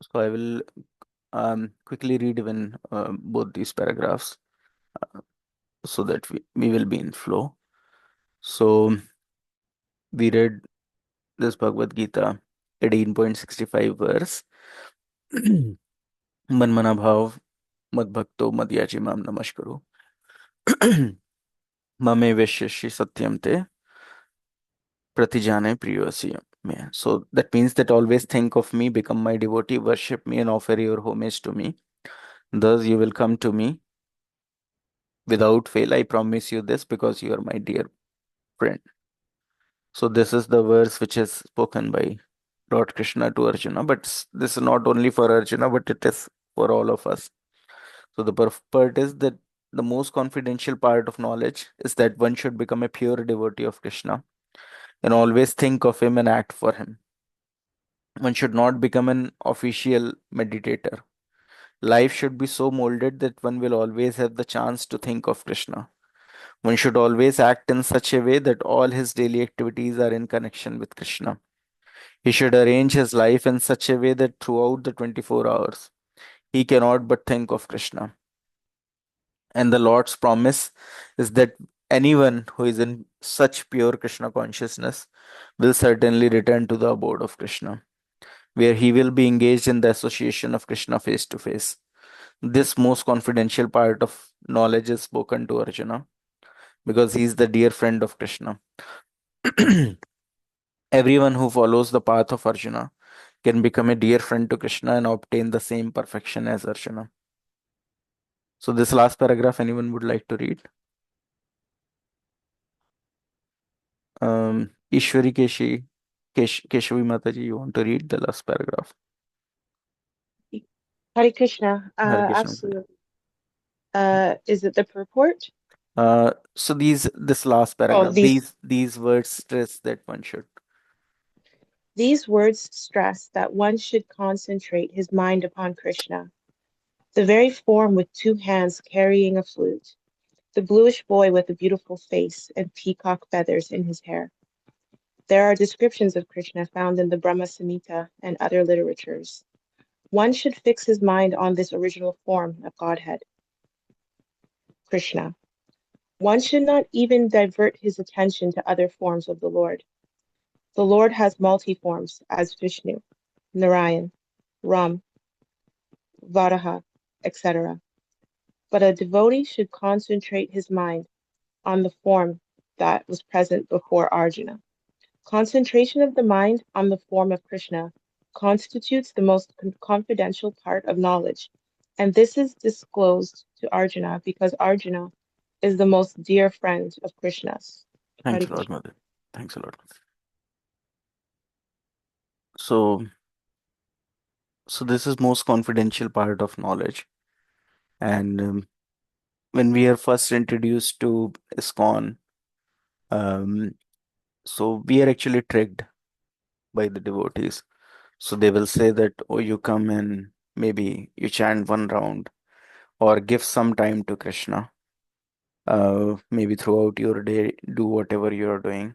So I will quickly read even both these paragraphs uh, so that we will be in flow. So we read this Bhagavad Gita 18.65 verse. मन मना भाव मद भक्तो मद याची माम नमस्करो ममे वैश्यसि सत्यम ते pratijane priyasi me. So that means that always think of me, become my devotee, worship me, and offer your homage to me. Thus you will come to me without fail. I promise you this because you are my dear friend. So this is the verse which is spoken by Lord Krishna to Arjuna. But this is not only for Arjuna, but it is for all of us. So the purport is that the most confidential part of knowledge is that one should become a pure devotee of Krishna and always think of him and act for him. One should not become an official meditator. Life should be so molded that one will always have the chance to think of Krishna. One should always act in such a way that all his daily activities are in connection with Krishna. He should arrange his life in such a way that throughout the 24 hours, he cannot but think of Krishna. And the Lord's promise is that anyone who is in such pure Krishna consciousness will certainly return to the abode of Krishna, where he will be engaged in the association of Krishna face to face. This most confidential part of knowledge is spoken to Arjuna because he is the dear friend of Krishna. Everyone who follows the path of Arjuna can become a dear friend to Krishna and obtain the same perfection as Arjuna. So, this last paragraph, anyone would like to read? Ishwari Keshavi Mataji, you want to read the last paragraph? Hare Krishna. Hare Krishna. Absolutely. Is it the purport? So this last Oh, paragraph, these words stress that one should. these words stress that one should concentrate his mind upon Krishna, the very form with two hands carrying a flute, the bluish boy with a beautiful face and peacock feathers in his hair. There are descriptions of Krishna found in the Brahma Samhita and other literatures. One should fix his mind on this original form of Godhead, Krishna. One should not even divert his attention to other forms of the Lord. The Lord has multi-forms as Vishnu, Narayan, Ram, Varaha, etc. But a devotee should concentrate his mind on the form that was present before Arjuna. Concentration of the mind on the form of Krishna constitutes the most confidential part of knowledge, and this is disclosed to Arjuna because Arjuna is the most dear friend of Krishna's. Hare Thanks a lot, Krishna. Mother. Thanks a lot. So, so this is most confidential part of knowledge. And when we are first introduced to ISKCON, um, so we are actually tricked by the devotees. So they will say that, oh, you come and maybe you chant one round or give some time to Krishna. Maybe throughout your day, do whatever you are doing.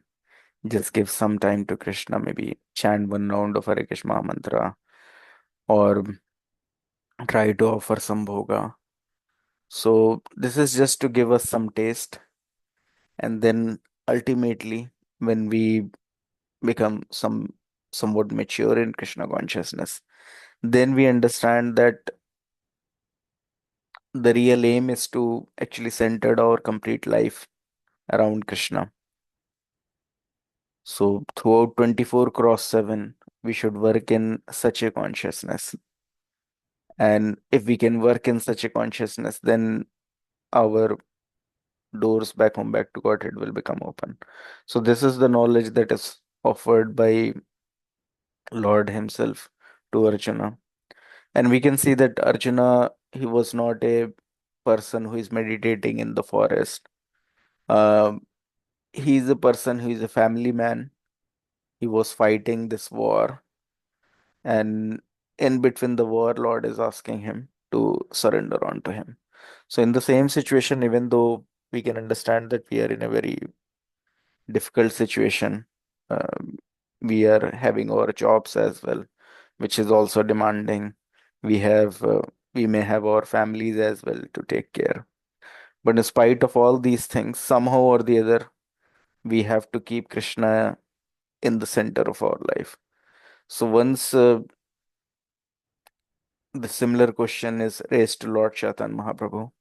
Just give some time to Krishna, maybe chant one round of Hare Krishna mantra or try to offer some bhoga. So this is just to give us some taste, and then ultimately, when we become somewhat mature in Krishna consciousness, then we understand that the real aim is to actually center our complete life around Krishna. So throughout 24 cross 7, we should work in such a consciousness. And if we can work in such a consciousness, then our doors back home, back to Godhead will become open. So this is the knowledge that is offered by Lord Himself to Arjuna. And we can see that Arjuna, he was not a person who is meditating in the forest. Um, he is a person who is a family man. He was fighting this war, and in between the war, Lord is asking him to surrender onto him. So in the same situation, even though we can understand that we are in a very difficult situation, um, we are having our jobs as well, which is also demanding. We have, we may have our families as well to take care. But in spite of all these things, somehow or the other, we have to keep Krishna in the center of our life. So once the similar question is raised to Lord Chaitanya Mahaprabhu,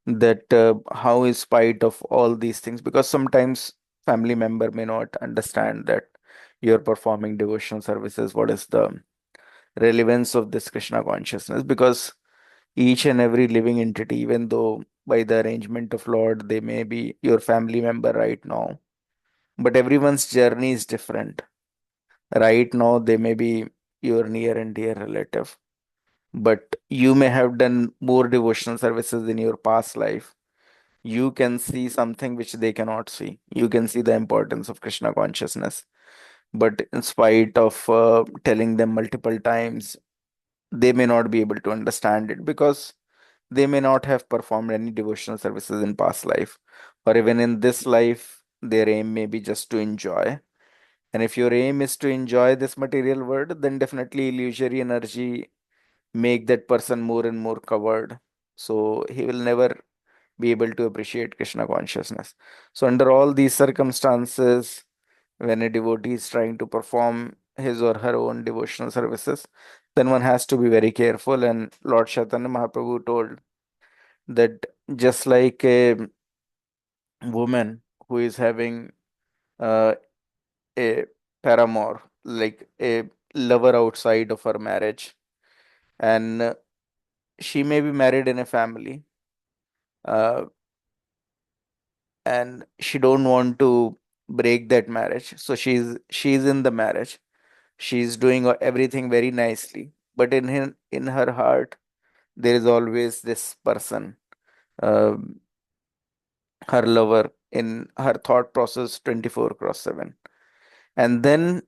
that how in spite of all these things, because sometimes family member may not understand that you're performing devotional services, what is the relevance of this Krishna consciousness, because each and every living entity, even though by the arrangement of Lord they may be your family member right now, but everyone's journey is different. Right now they may be your near and dear relative, but you may have done more devotional services in your past life. You can see something which they cannot see. You can see the importance of Krishna consciousness. But in spite of telling them multiple times, they may not be able to understand it because they may not have performed any devotional services in past life. Or even in this life, their aim may be just to enjoy. And if your aim is to enjoy this material world, then definitely illusory energy make that person more and more covered. So he will never be able to appreciate Krishna consciousness. So, under all these circumstances, when a devotee is trying to perform his or her own devotional services, then one has to be very careful. And Lord Chaitanya Mahaprabhu told that just like a woman who is having uh, a paramour, like a lover outside of her marriage, and she may be married in a family, uh, and she don't want to break that marriage, so she's in the marriage, she's doing everything very nicely, but in her heart there is always this person, um, her lover, in her thought process 24 cross 7. And then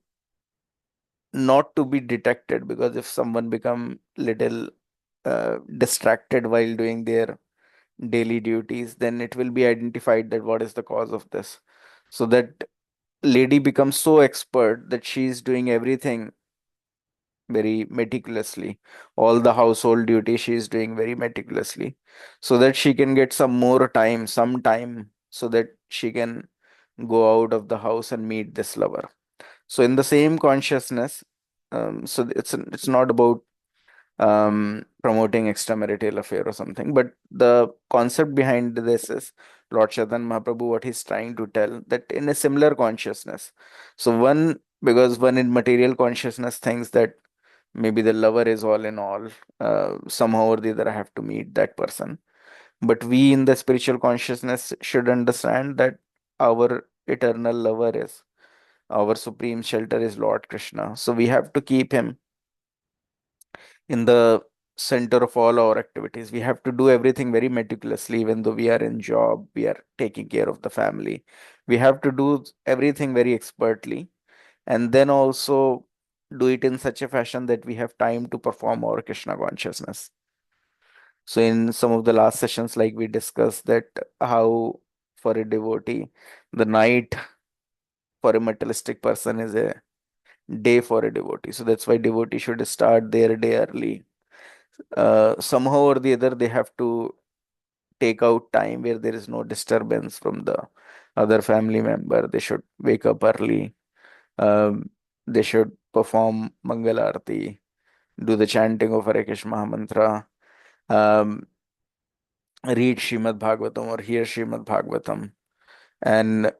not to be detected, because if someone become little distracted while doing their daily duties, then it will be identified that what is the cause of this. So that lady becomes so expert that she is doing everything very meticulously. All the household duties she is doing very meticulously, so that she can get some time, so that she can go out of the house and meet this lover. So in the same consciousness, so it's not about promoting extramarital affair or something. But the concept behind this is Lord Chaitanya Mahaprabhu, what he's trying to tell, that in a similar consciousness. So one, because one in material consciousness thinks that maybe the lover is all in all, somehow or the other I have to meet that person. But we in the spiritual consciousness should understand that our eternal lover is, our supreme shelter is Lord Krishna. So we have to keep him in the center of all our activities. We have to do everything very meticulously, even though we are in job, we are taking care of the family. We have to do everything very expertly, and then also do it in such a fashion that we have time to perform our Krishna consciousness. So in some of the last sessions, like we discussed that how for a devotee, the night for a materialistic person is a day for a devotee. So that's why devotee should start their day early. Somehow or the other, they have to take out time where there is no disturbance from the other family member. They should wake up early. Um, they should perform Mangal Arati, do the chanting of Hare Krishna Mahamantra, um, read Srimad Bhagavatam or hear Srimad Bhagavatam, and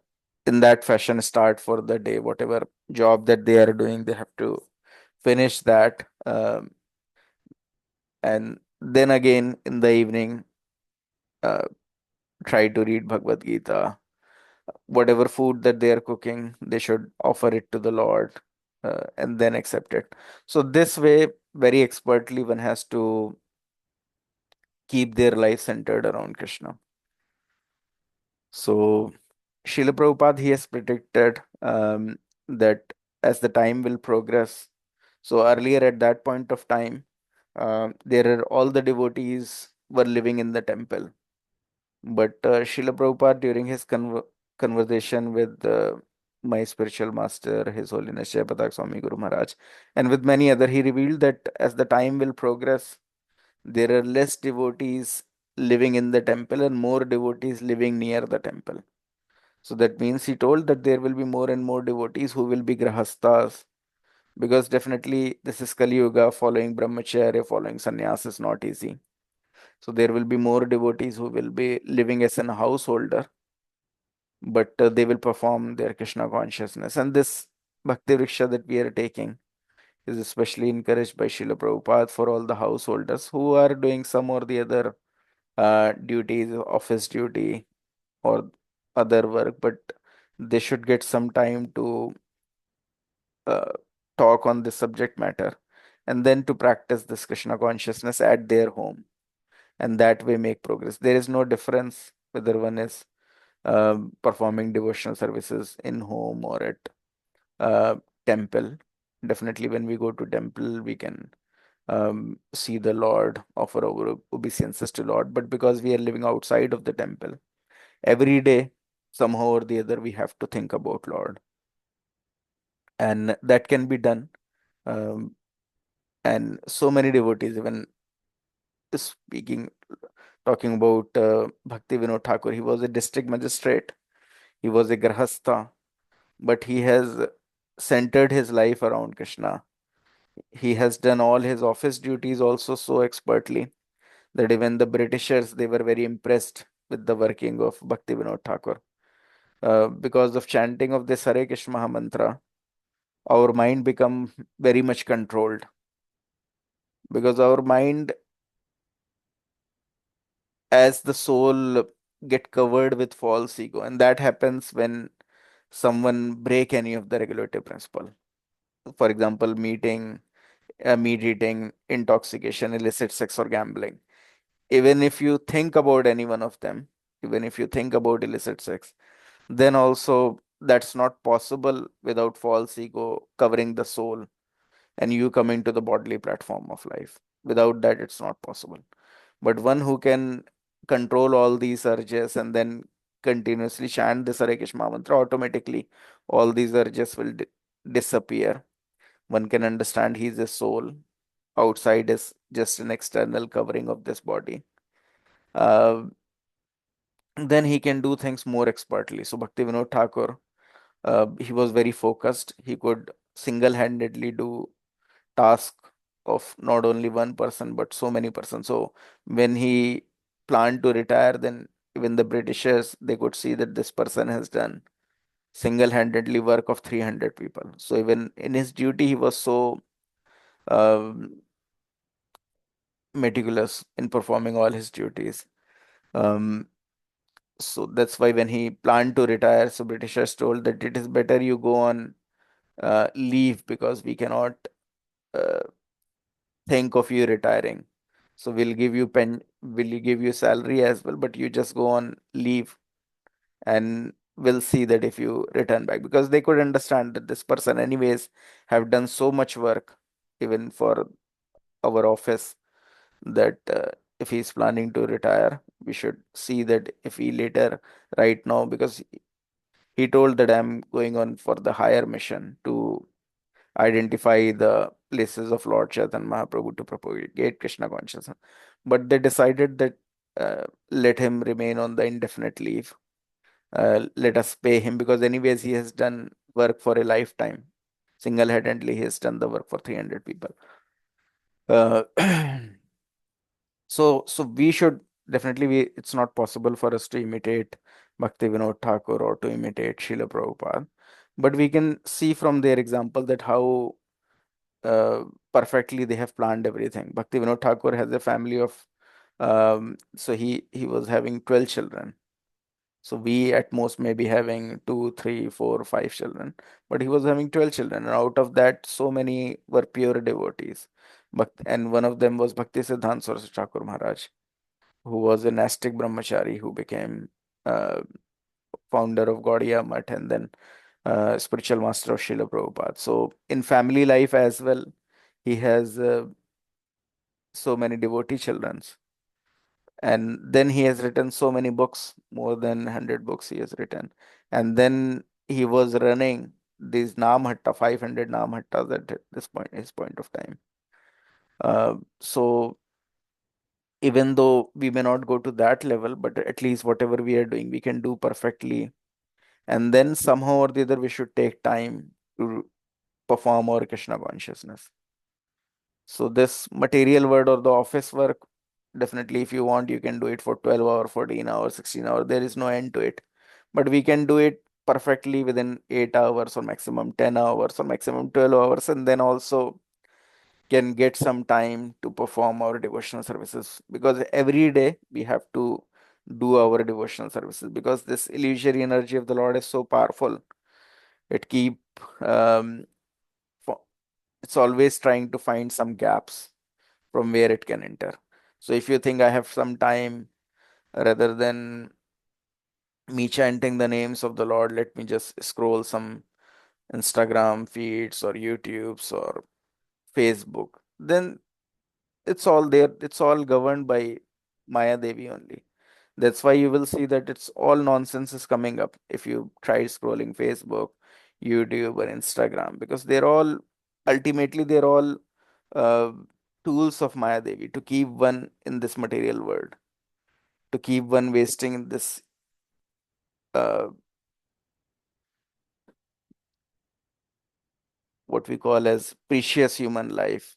in that fashion start for the day. Whatever job that they are doing, they have to finish that. And then again in the evening, uh, try to read Bhagavad Gita. Whatever food that they are cooking, they should offer it to the Lord, and then accept it. So this way, very expertly, one has to keep their life centered around Krishna. So Srila Prabhupada, he has predicted that as the time will progress, so earlier at that point of time, there are all the devotees were living in the temple. But Srila Prabhupada, during his conversation with my spiritual master, His Holiness Jayapatak Swami Guru Maharaj, and with many other, he revealed that as the time will progress, there are less devotees living in the temple and more devotees living near the temple. So that means he told that there will be more and more devotees who will be grahastas, because definitely this is Kali Yuga, following brahmacharya, following sannyas is not easy. So there will be more devotees who will be living as an householder, but they will perform their Krishna consciousness. And this Bhakti Vriksha that we are taking is especially encouraged by Srila Prabhupada for all the householders who are doing some or the other duties, office duty, or other work, but they should get some time to uh, talk on this subject matter, and then to practice this Krishna consciousness at their home, and that way make progress. There is no difference whether one is performing devotional services in home or at uh, temple. Definitely, when we go to temple, we can see the Lord, offer our obeisances to Lord. But because we are living outside of the temple, every day, somehow or the other, we have to think about Lord, and that can be done. Um, and so many devotees, even speaking, talking about Bhakti Vinod Thakur, he was a district magistrate, he was a grahastha, but he has centered his life around Krishna. He has done all his office duties also so expertly that even the Britishers, they were very impressed with the working of Bhakti Vinod Thakur. Because of chanting of this Hare Krishna Maha Mantra, our mind become very much controlled, because our mind, as the soul, get covered with false ego, and that happens when someone break any of the regulative principle. For example, meat eating, intoxication, illicit sex, or gambling. Even if you think about any one of them, even if you think about illicit sex, then also that's not possible without false ego covering the soul and you coming to the bodily platform of life. Without that, it's not possible. But one who can control all these urges and then continuously chant this Hare Krishna mantra, automatically all these urges will disappear. One can understand he's a soul. Outside is just an external covering of this body. Uh, then he can do things more expertly. So Bhakti Vinod Thakur, he was very focused. He could single-handedly do task of not only one person but so many persons. So when he planned to retire, then even the Britishers, they could see that this person has done single-handedly work of 300 people. So even in his duty, he was so um, meticulous in performing all his duties. Um, so that's why when he planned to retire, so Britishers told that it is better you go on leave, because we cannot uh, think of you retiring. So we'll give you salary as well, but you just go on leave, and we'll see that if you return back, because they could understand that this person anyways have done so much work even for our office, that if he's planning to retire, we should see that if he later, right now, because he told that I'm going on for the higher mission to identify the places of Lord Chaitanya Mahaprabhu to propagate Krishna consciousness. But they decided that let him remain on the indefinite leave. Let us pay him, because anyways he has done work for a lifetime. Single-handedly, he has done the work for 300 people. Uh, so we should definitely, it's not possible for us to imitate Bhakti Vinod Thakur or to imitate Srila Prabhupada. But we can see from their example that how uh, perfectly they have planned everything. Bhakti Vinod Thakur has a family of, so he was having 12 children. So we at most may be having two, three, four, five children, but he was having 12 children, and out of that, so many were pure devotees. But and one of them was Bhakti Siddhanta Saraswati Thakur Maharaj, who was a Nastic brahmachari who became uh, founder of Gaudiya Math, and then spiritual master of Srila Prabhupada. So in family life as well, he has so many devotee children, and then he has written so many books, more than 100 books he has written. And then he was running these Naam Hatta, 500 Naam Hattas at this point, his point of time. So even though we may not go to that level, but at least whatever we are doing, we can do perfectly. And then somehow or the other, we should take time to perform our Krishna consciousness. So this material world or the office work, definitely if you want, you can do it for 12 hours, 14 hours, 16 hours. There is no end to it. But we can do it perfectly within 8 hours or maximum 10 hours or maximum 12 hours, and then also can get some time to perform our devotional services, because every day we have to do our devotional services, because this illusory energy of the Lord is so powerful. It keep um, fo- it's always trying to find some gaps from where it can enter. So if you think I have some time, rather than me chanting the names of the Lord, let me just scroll some Instagram feeds or YouTubes or Facebook, then it's all there. It's all governed by Maya Devi only. That's why you will see that it's all nonsense is coming up if you try scrolling Facebook, YouTube, or Instagram, because they're all ultimately they're all uh, tools of Maya Devi to keep one in this material world, to keep one wasting in this uh, what we call as precious human life.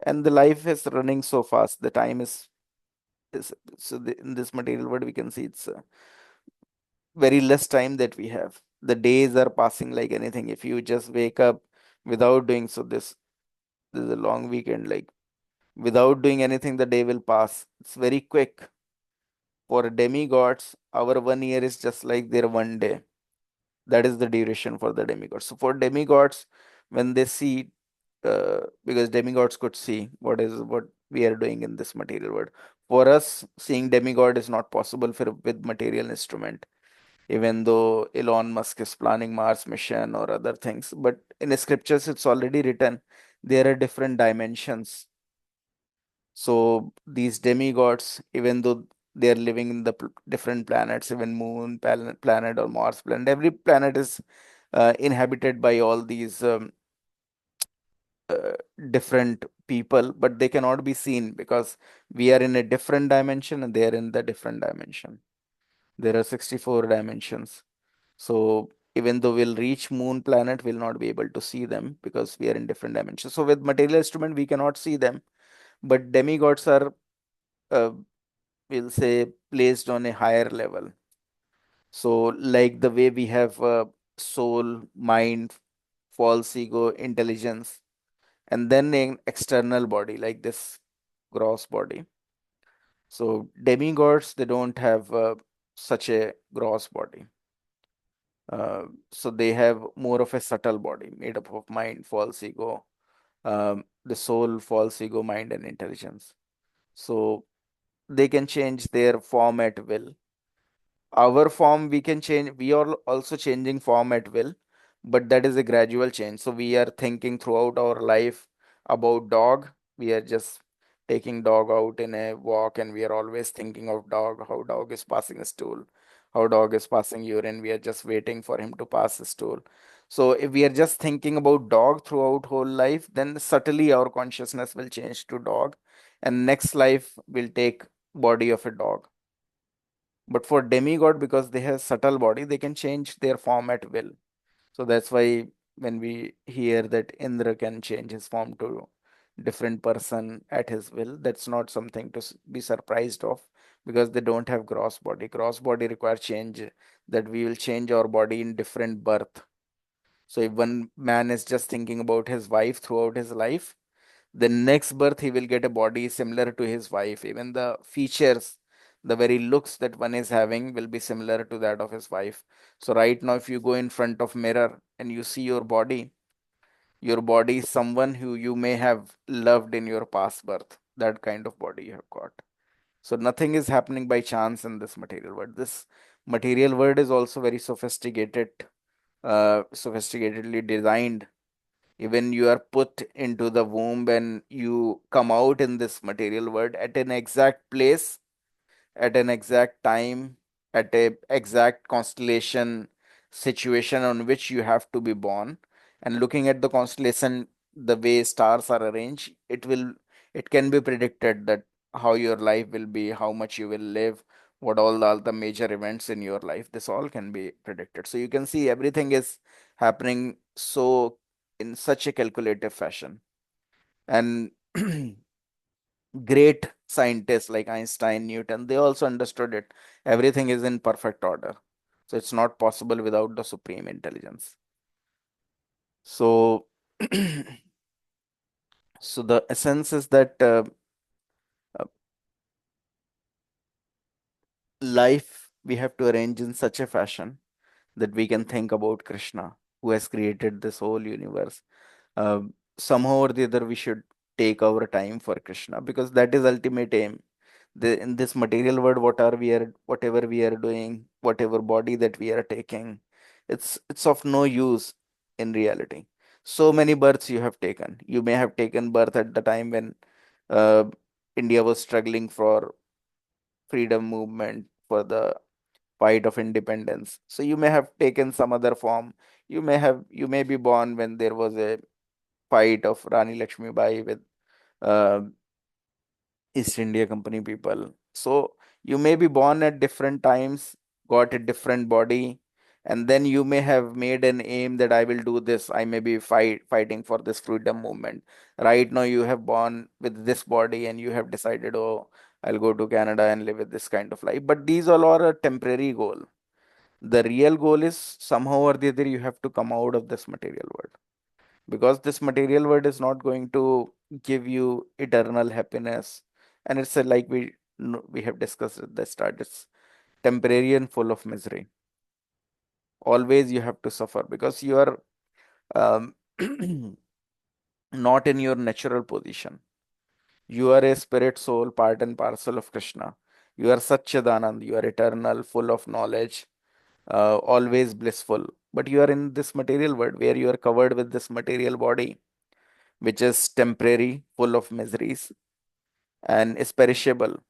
And the life is running so fast. The time is so in this material world we can see it's very less time that we have. The days are passing like anything. If you just wake up without doing so, this is a long weekend. Like without doing anything, the day will pass. It's very quick. For demigods, our 1 year is just like their 1 day. That is the duration for the demigods. So for demigods, when they see, because demigods could see what we are doing in this material world. For us, seeing demigod is not possible for with material instrument, even though Elon Musk is planning Mars mission or other things. But in the scriptures, it's already written there are different dimensions. So these demigods, even though they're living in the different planets, even moon planet or Mars planet, every planet is inhabited by all these uh, different people, but they cannot be seen because we are in a different dimension and they are in the different dimension. There are 64 dimensions. So even though we'll reach moon planet, we'll not be able to see them because we are in different dimensions. So with material instrument, we cannot see them, but demigods are, uh, we'll say, placed on a higher level. So like the way we have soul, mind, false ego, intelligence, and then an external body like this gross body. So demigods, they don't have such a gross body. So they have more of a subtle body made up of mind, false ego, the soul, false ego, mind, and intelligence. So they can change their form at will. Our form we can change. We are also changing form at will, but that is a gradual change. So we are thinking throughout our life about dog. We are just taking dog out in a walk, and we are always thinking of dog, how dog is passing a stool, how dog is passing urine. We are just waiting for him to pass the stool. So if we are just thinking about dog throughout whole life, then subtly our consciousness will change to dog, and next life will take body of a dog. But for demigod, because they have subtle body, they can change their form at will. So that's why when we hear that Indra can change his form to different person at his will, that's not something to be surprised of, because they don't have gross body. Gross body require change, that we will change our body in different birth. So if one man is just thinking about his wife throughout his life, the next birth he will get a body similar to his wife. Even the features, the very looks that one is having will be similar to that of his wife. So right now, if you go in front of mirror and you see your body is someone who you may have loved in your past birth. That kind of body you have got. So nothing is happening by chance in this material world. This material world is also very sophisticated, sophisticatedly designed. Even you are put into the womb and you come out in this material world at an exact place, at an exact time, at a exact constellation situation on which you have to be born, and looking at the constellation, the way stars are arranged, it can be predicted that how your life will be, how much you will live, what all the major events in your life, this all can be predicted. So you can see everything is happening so in such a calculative fashion. And great scientists like Einstein, Newton, they also understood it. Everything is in perfect order. So it's not possible without the supreme intelligence. So, so the essence is that uh, life we have to arrange in such a fashion that we can think about Krishna, who has created this whole universe. Uh, Somehow or the other, we should take our time for Krishna, because that is ultimate aim. In this material world, whatever we are doing, whatever body that we are taking, it's of no use in reality. So many births you have taken. You may have taken birth at the time when uh, India was struggling for freedom movement, for the fight of independence. So you may have taken some other form. You may be born when there was a fight of Rani Lakshmi Bai with uh, East India Company people. So you may be born at different times, got a different body, and then you may have made an aim that I will do this. I may be fighting for this freedom movement. Right now you have born with this body and you have decided, oh, I'll go to Canada and live with this kind of life. But these all are a temporary goal. The real goal is somehow or the other you have to come out of this material world, because this material world is not going to give you eternal happiness, and it's a, like we have discussed at the start, it's temporary and full of misery. Always you have to suffer because you are um, not in your natural position. You are a spirit soul, part and parcel of Krishna. You are Satchidanand, you are eternal, full of knowledge, always blissful, but you are in this material world where you are covered with this material body, which is temporary, full of miseries, and is perishable.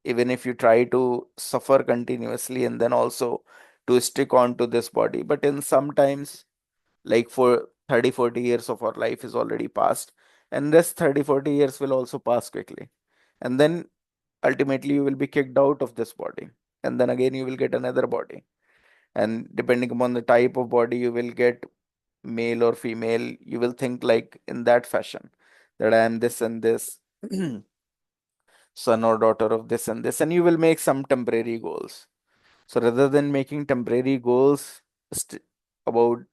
Even if you try to suffer continuously and then also to stick on to this body, but in sometimes, like for 30, 40 years of our life is already past, and this 30, 40 years will also pass quickly. And then ultimately you will be kicked out of this body. And then again you will get another body. And depending upon the type of body you will get, male or female, you will think like in that fashion, that I am this and this, son or daughter of this and this, and you will make some temporary goals. So rather than making temporary goals about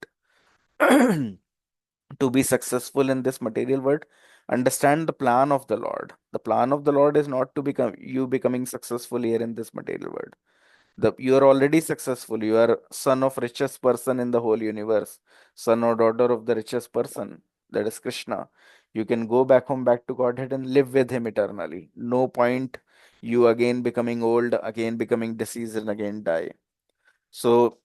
to be successful in this material world, understand the plan of the Lord. The plan of the Lord is not to become you becoming successful here in this material world. You are already successful. You are son of richest person in the whole universe, son or daughter of the richest person, that is Krishna. You can go back home, back to Godhead, and live with him eternally. No point you again becoming old, again becoming diseased, and again die. So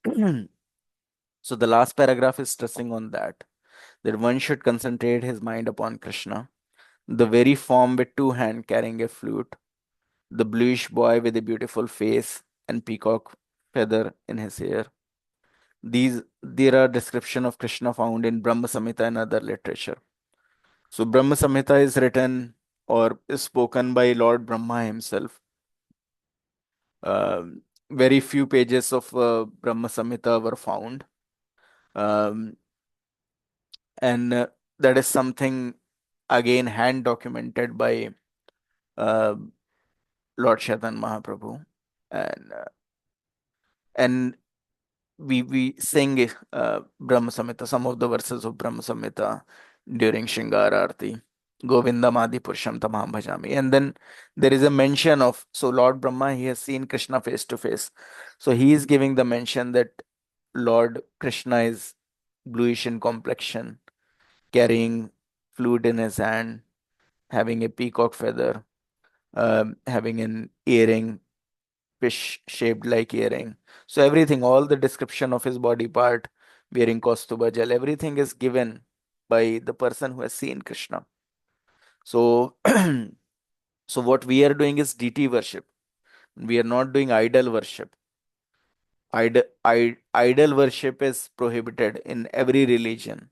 so the last paragraph is stressing on that one should concentrate his mind upon Krishna, the very form with two hands carrying a flute, the bluish boy with a beautiful face and peacock feather in his hair. There are description of Krishna found in Brahma Samhita and other literature. So Brahma Samhita is written or is spoken by Lord Brahma himself. Um, Very few pages of Brahma Samhita were found, um, and that is something again hand documented by uh, Lord Shaitan Mahaprabhu, and we sing Brahma Samhita, some of the verses of Brahma Samhita during Shingara Arti. Govindam Adi Purusham Tamam Bhajami. And then there is a mention of, so Lord Brahma, he has seen Krishna face to face. So he is giving the mention that Lord Krishna is bluish in complexion, carrying flute in his hand, having a peacock feather, having an earring, fish shaped like earring. So everything, all the description of his body part, wearing Kaustuba gel, everything is given by the person who has seen Krishna. So, so what we are doing is deity worship. We are not doing idol worship. Idol worship is prohibited in every religion.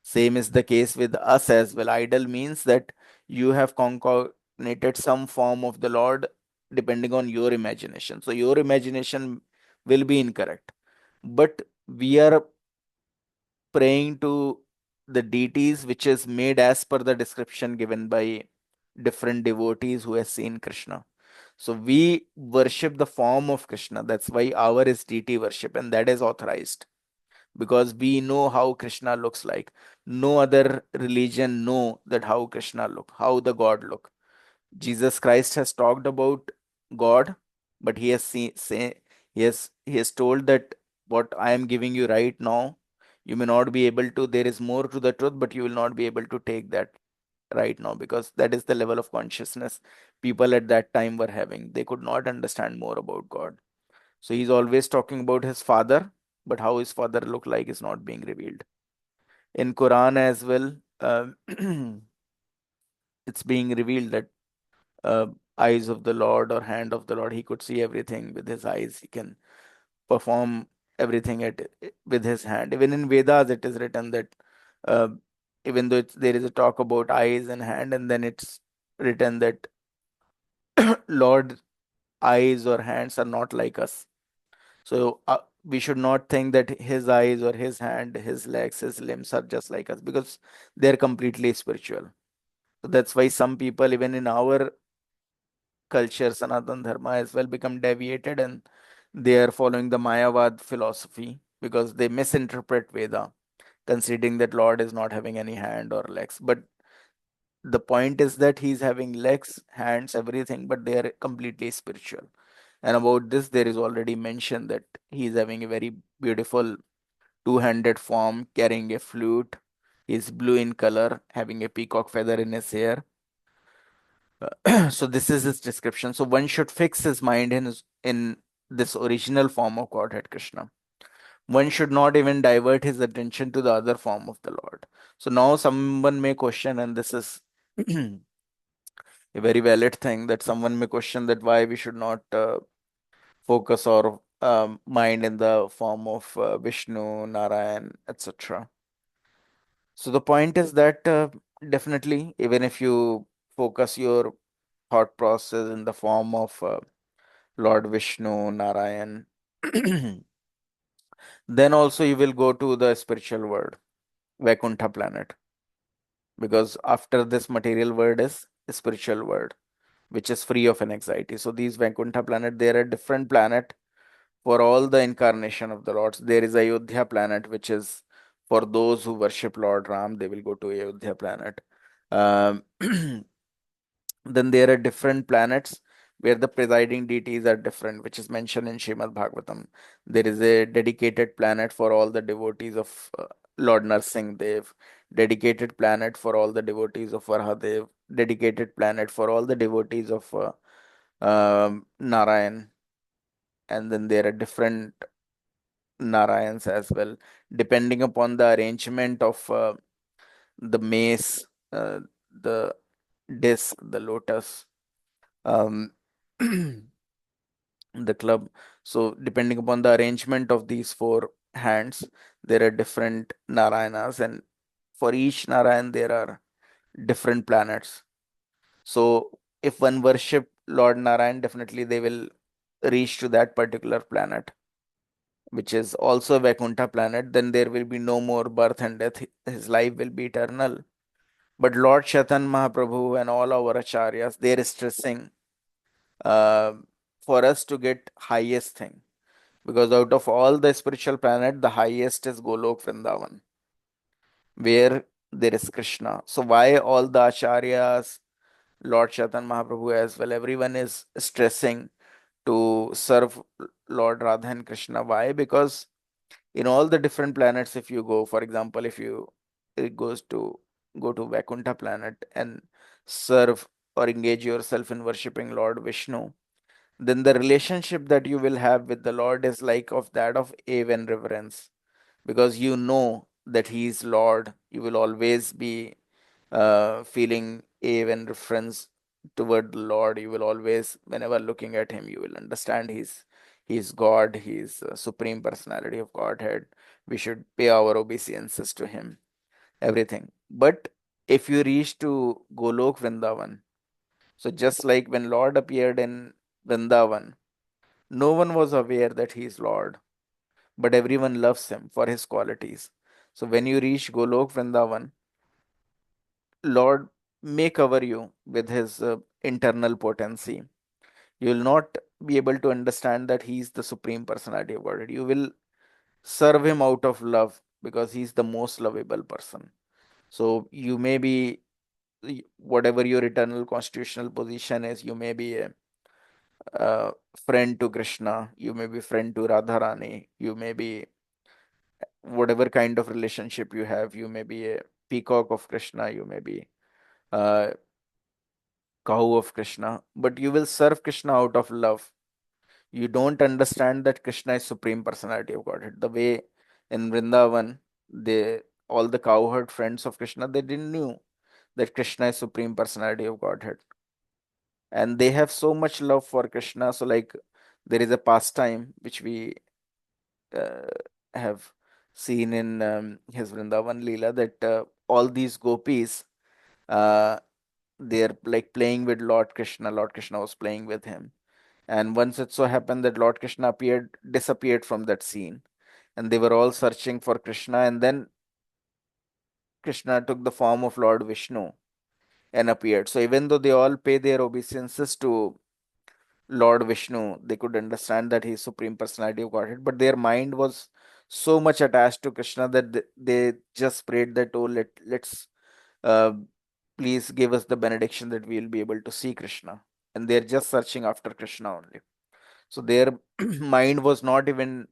Same is the case with us as well. Idol means that you have concocted some form of the Lord depending on your imagination. So your imagination will be incorrect. But we are praying to the deities which is made as per the description given by different devotees who has seen Krishna. So we worship the form of Krishna. That's why our is deity worship, and that is authorized because we know how Krishna looks like. No other religion know that how Krishna look, how the God look. Jesus Christ has talked about God, but he has he has told that what I am giving you right now, you may not be able to. There is more to the truth, but you will not be able to take that right now because that is the level of consciousness people at that time were having. They could not understand more about God. So he's always talking about his father, but how his father looked like is not being revealed. In Quran as well, it's being revealed that uh, eyes of the Lord or hand of the Lord, he could see everything with his eyes. He can perform everything with his hand. Even in Vedas, it is written that uh, even though there is a talk about eyes and hand, and then it's written that Lord eyes or hands are not like us. So we should not think that his eyes or his hand, his legs, his limbs are just like us because they're completely spiritual. So that's why some people, even in our culture, Sanatan Dharma as well, become deviated and they are following the Mayavad philosophy because they misinterpret Veda, considering that Lord is not having any hand or legs. But the point is that he's having legs, hands, everything, but they are completely spiritual. And about this, there is already mention that he is having a very beautiful two-handed form, carrying a flute. He's blue in color, having a peacock feather in his hair. So this is his description. So one should fix his mind in this original form of Godhead Krishna. One should not even divert his attention to the other form of the Lord. So now someone may question, and this is a very valid thing that someone may question that why we should not focus our mind in the form of Vishnu, Narayan, etc. So the point is that definitely, even if you focus your thought process in the form of Lord Vishnu, Narayan, then also you will go to the spiritual world, Vaikuntha planet, because after this material world is a spiritual world, which is free of an anxiety. So these Vaikuntha planet, they are a different planet for all the incarnation of the lords. There is Ayodhya planet, which is for those who worship Lord Ram, they will go to Ayodhya planet. Um, then there are different planets where the presiding deities are different, which is mentioned in Srimad Bhagavatam. There is a dedicated planet for all the devotees of Lord Narsingh Dev, dedicated planet for all the devotees of Varahadev, dedicated planet for all the devotees of Narayan, and then there are different Narayans as well, depending upon the arrangement of the mace, the disc, the lotus, um, the club. So, depending upon the arrangement of these four hands, there are different Narayanas, and for each Narayan, there are different planets. So, if one worship Lord Narayan, definitely they will reach to that particular planet, which is also a Vaikuntha planet. Then there will be no more birth and death. His life will be eternal. But Lord Chaitan Mahaprabhu and all our acharyas, they're stressing uh, for us to get highest thing. Because out of all the spiritual planet, the highest is Golok Vrindavan, where there is Krishna. So why all the acharyas, Lord Chaitan Mahaprabhu as well, everyone is stressing to serve Lord Radha and Krishna. Why? Because in all the different planets, if you go, for example, if you it goes to go to Vaikuntha planet and serve or engage yourself in worshipping Lord Vishnu, then the relationship that you will have with the Lord is like of that of awe and reverence, because you know that He is Lord. You will always be feeling awe and reverence toward the Lord. You will always, whenever looking at Him, you will understand He's God, he's supreme personality of Godhead. We should pay our obeisances to him, everything. But if you reach to Golok Vrindavan, so just like when Lord appeared in Vrindavan, no one was aware that he is Lord, but everyone loves him for his qualities. So when you reach Golok Vrindavan, Lord may cover you with his internal potency. You will not be able to understand that he is the supreme personality of Godhead. You will serve him out of love because he's the most lovable person. So you may be, whatever your eternal constitutional position is, you may be a friend to Krishna, you may be friend to Radharani, you may be whatever kind of relationship you have, you may be a peacock of Krishna, you may be a cow of Krishna, but you will serve Krishna out of love. You don't understand that Krishna is supreme personality of Godhead. The way in Vrindavan, they all the cowherd friends of Krishna, they didn't knew that Krishna is supreme personality of Godhead. And they have so much love for Krishna. So like there is a pastime which we uh, have seen in his Vrindavan Leela that all these gopis, uh, they're like playing with Lord Krishna. Lord Krishna was playing with him. And once it so happened that Lord Krishna disappeared from that scene, and they were all searching for Krishna. And then Krishna took the form of Lord Vishnu and appeared. So even though they all pay their obeisances to Lord Vishnu, they could understand that he is Supreme Personality of Godhead, but their mind was so much attached to Krishna that they just prayed that, oh, let's uh, please give us the benediction that we will be able to see Krishna. And they're just searching after Krishna only. So their mind was not even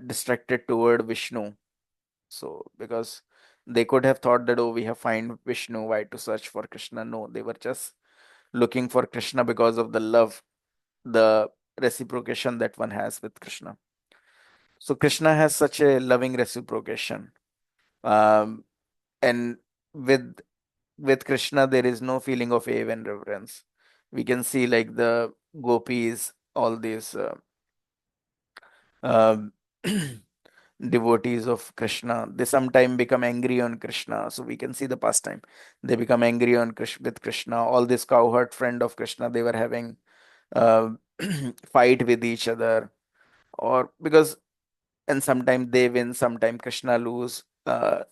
distracted toward Vishnu. So because they could have thought that, oh, we have find Vishnu, why to search for Krishna? No, they were just looking for Krishna because of the love, the reciprocation that one has with Krishna. So Krishna has such a loving reciprocation. Um, and with Krishna, there is no feeling of awe and reverence. We can see like the gopis, all these um devotees of Krishna, they sometimes become angry on Krishna. So we can see the pastime. They become angry on with Krishna. All this cowherd friend of Krishna, they were having uh, fight with each other, or because, and sometimes they win, sometimes Krishna lose,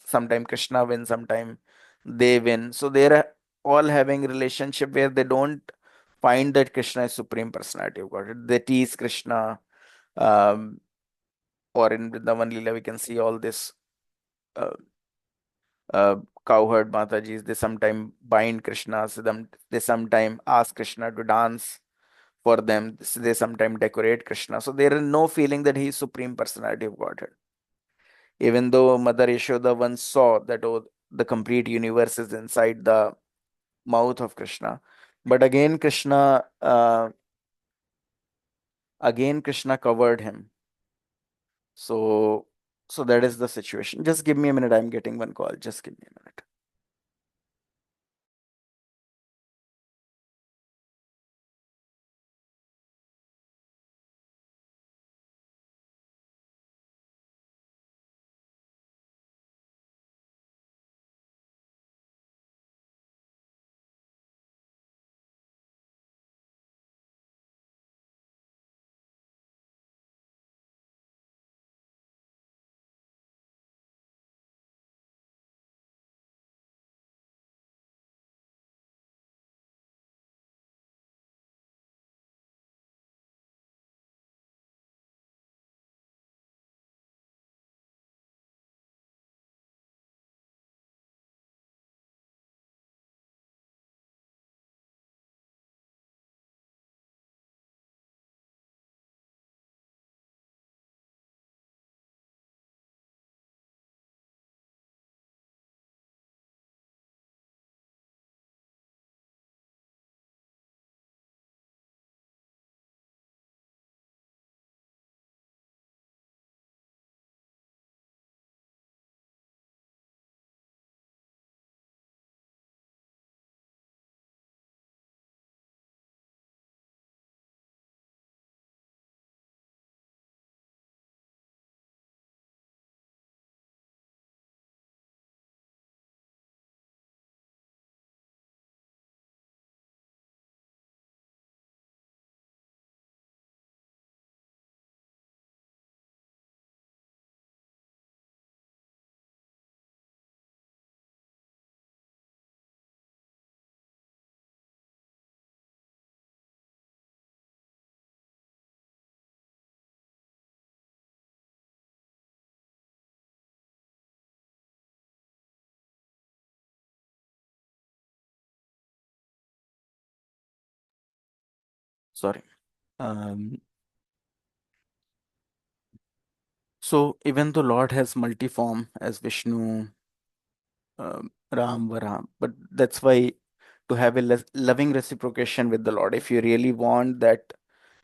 sometimes Krishna win, sometimes they win. So they're all having relationship where they don't find that Krishna is supreme personality of God. They tease Krishna. Um, or in Vrindavan Leela, we can see all this uh, uh, cowherd Matajis. They sometimes bind Krishna, so they sometimes ask Krishna to dance for them. So they sometimes decorate Krishna. So there is no feeling that he is supreme personality of Godhead. Even though Mother Yashoda once saw that, oh, the complete universe is inside the mouth of Krishna. But again Krishna covered him. So that is the situation. Just give me a minute. I'm getting one call. Just give me a minute. Sorry. Um, so even though Lord has multi-form as Vishnu, Ram, Varam, but that's why to have a loving reciprocation with the Lord, if you really want that,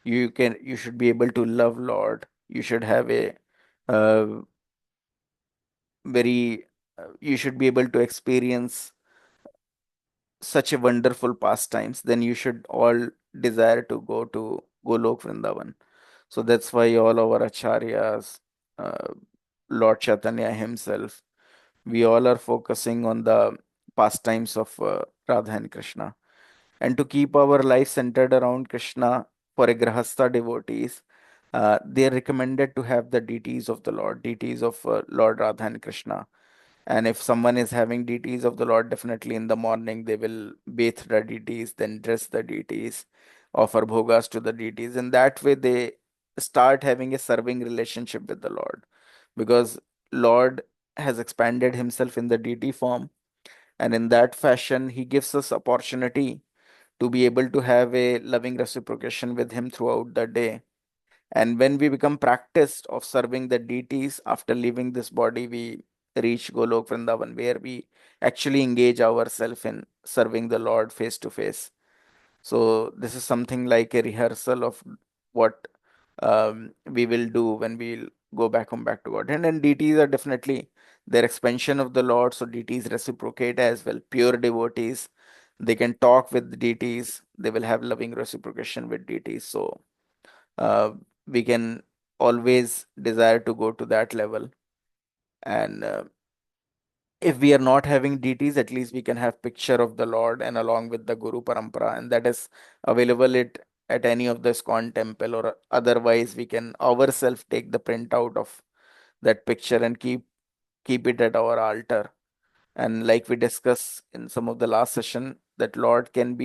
you should be able to love Lord. You should have a uh, very you should be able to experience such a wonderful pastimes. Then you should all desire to go to Golok Vrindavan. So that's why all our acharyas, uh, Lord Chaitanya himself, we all are focusing on the pastimes of Radha and Krishna. And to keep our life centered around Krishna for a Grahastha devotees, they are recommended to have the deities of the Lord, deities of Lord Radha and Krishna. And if someone is having deities of the Lord, definitely in the morning they will bathe the deities, then dress the deities, offer bhogas to the deities. And that way they start having a serving relationship with the Lord. Because Lord has expanded himself in the deity form. And in that fashion, he gives us opportunity to be able to have a loving reciprocation with him throughout the day. And when we become practiced of serving the deities after leaving this body, we reach Golok Vrindavan, where we actually engage ourselves in serving the Lord face to face. So this is something like a rehearsal of what we will do when we'll go back home back to God. And deities are definitely their expansion of the Lord. So deities reciprocate as well. Pure devotees, they can talk with deities. They will have loving reciprocation with deities. So uh, we can always desire to go to that level. And if we are not having deities, at least we can have picture of the Lord and along with the Guru Parampara, and that is available at any of the ISKCON temple, or otherwise we can ourselves take the printout of that picture and keep it at our altar. And like we discussed in some of the last session, that Lord can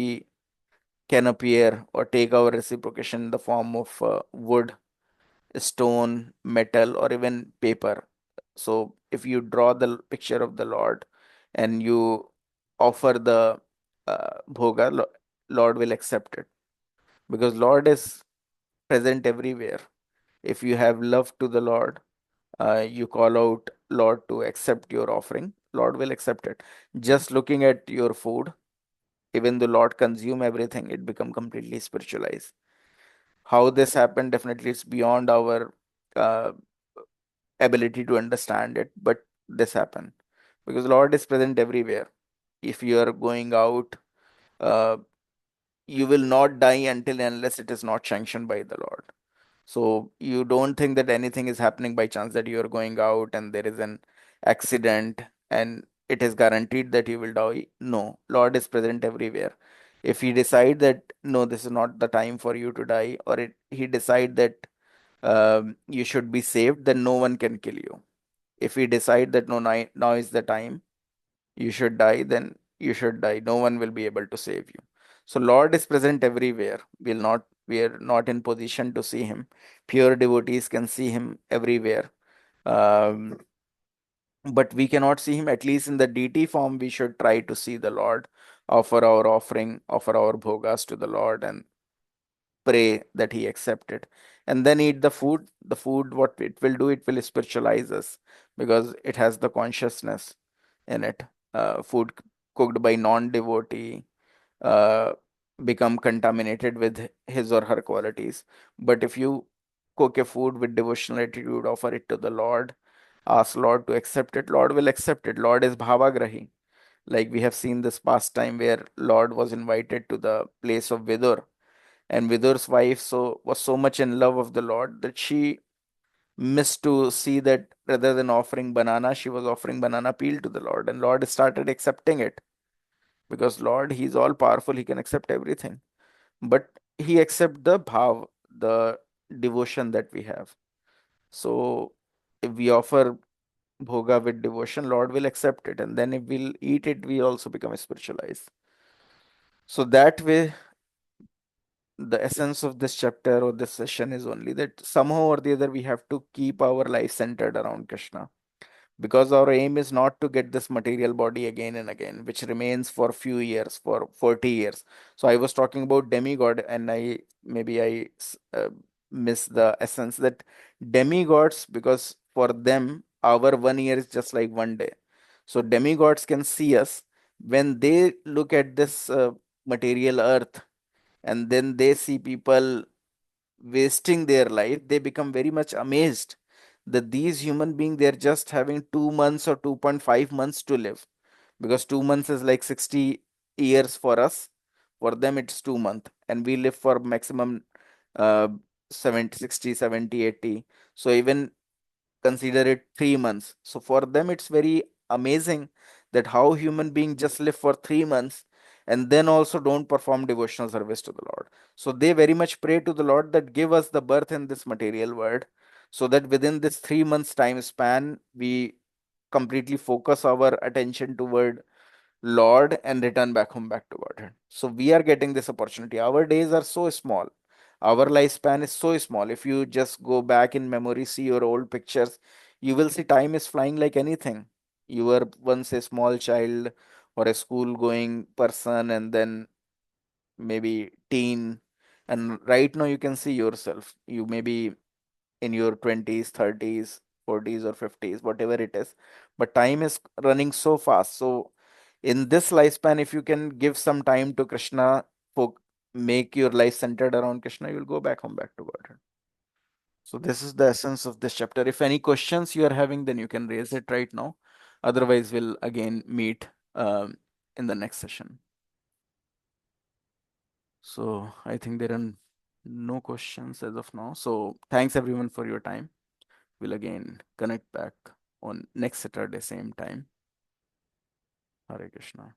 appear or take our reciprocation in the form of wood, stone, metal, or even paper. So if you draw the picture of the Lord and you offer the bhoga, Lord will accept it, because Lord is present everywhere. If you have love to the Lord, you call out Lord to accept your offering, Lord will accept it. Just looking at your food, even the Lord consume everything, it become completely spiritualized. How this happened, definitely it's beyond our uh, ability to understand it, but this happened because Lord is present everywhere. If you are going out, uh, you will not die until and unless it is not sanctioned by the Lord. So you don't think that anything is happening by chance, that you are going out and there is an accident and it is guaranteed that you will die. No, Lord is present everywhere. If he decide that no, this is not the time for you to die, or he decide that you should be saved, then no one can kill you. If we decide that no, now is the time, you should die, then you should die. No one will be able to save you. So Lord is present everywhere. We are not in position to see him. Pure devotees can see him everywhere. Um, but we cannot see him, at least in the deity form. We should try to see the Lord, offer our offering, offer our bhogas to the Lord, and pray that he accept it, and then eat the food. The food, what it will do, it will spiritualize us, because it has the consciousness in it. Food cooked by non-devotee uh, become contaminated with his or her qualities. But if you cook a food with devotional attitude, offer it to the Lord, ask Lord to accept it, Lord will accept it. Lord is bhavagrahi. Like we have seen this past time where Lord was invited to the place of Vidur, and Vidur's wife was so much in love of the Lord that she missed to see that rather than offering banana, she was offering banana peel to the Lord, and Lord started accepting it, because Lord, He's all powerful, He can accept everything. But He accept the bhav, the devotion that we have. So if we offer bhoga with devotion, Lord will accept it, and then if we'll eat it, we also become spiritualized. So that way, the essence of this chapter or this session is only that somehow or the other we have to keep our life centered around Krishna. because our aim is not to get this material body again and again, which remains for few years, for 40 years. So I was talking about demigod, and I miss the essence that demigods, because for them our 1 year is just like 1 day. So demigods can see us when they look at this material earth, and then they see people wasting their life. They become very much amazed that these human beings, they're just having 2 months or 2.5 months to live, because 2 months is like 60 years for us. For them it's 2 months, and we live for maximum uh 70, 60, 70, 80. So even consider it 3 months. So for them, it's very amazing that how human beings just live for 3 months and then also don't perform devotional service to the Lord. So they very much pray to the Lord that give us the birth in this material world, so that within this 3 months time span, we completely focus our attention toward Lord and return back home, back to Godhead. So we are getting this opportunity. Our days are so small. Our lifespan is so small. If you just go back in memory, see your old pictures, you will see time is flying like anything. You were once a small child or a school going person, and then maybe teen. And right now you can see yourself. You may be in your 20s, 30s, 40s, or 50s, whatever it is. But time is running so fast. So, in this lifespan, if you can give some time to Krishna, make your life centered around Krishna, you'll go back home, back to God. So, this is the essence of this chapter. If any questions you are having, then you can raise it right now. Otherwise, we'll again meet in the next session. So, I think there are no questions as of now. So, thanks everyone for your time. We'll again connect back on next Saturday, same time. Hare Krishna.